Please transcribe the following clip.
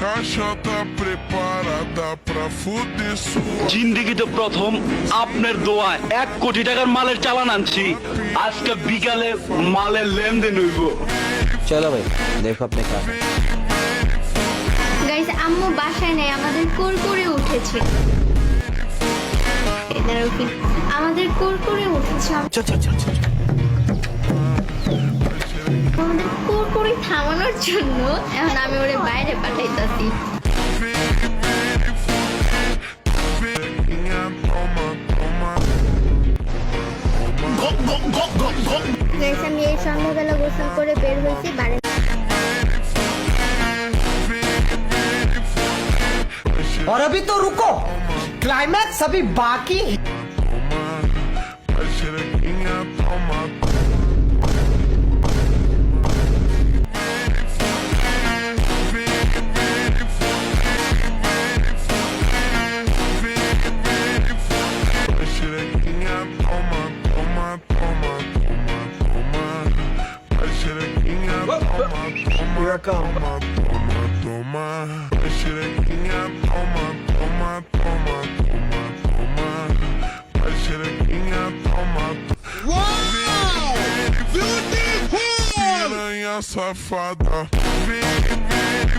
caixa tá preparada pra fuder sua. জিন্দেগিতে প্রথম আপনার দোয়ায় 1 কোটি টাকার মালের চালান আনছি। আজকে বিকালে মালের লেনদেন হইব। চলো ভাই দেখো আপনি কাজ। গাইস আম্মু বাসায় নেই, আমাদের কুরকুরে উঠেছে। আমাদের কুরকুরে উঠেছে, আমাদের কুরকুরে থামানোর জন্য এখন আমি ওরে বাইরে পাঠাইতাছি। গাইস আমি এই সন্ধ্যাবেলা গোসল করে বের হয়েছি বাড়ি। और अभी तो रुको, क्लाइमैक्स अभी बाकी है। Here I come. Toma, xerequinha, toma, toma, toma, toma, toma, xerequinha, toma. Uau! Beautiful! Piranha safada, vem, vem,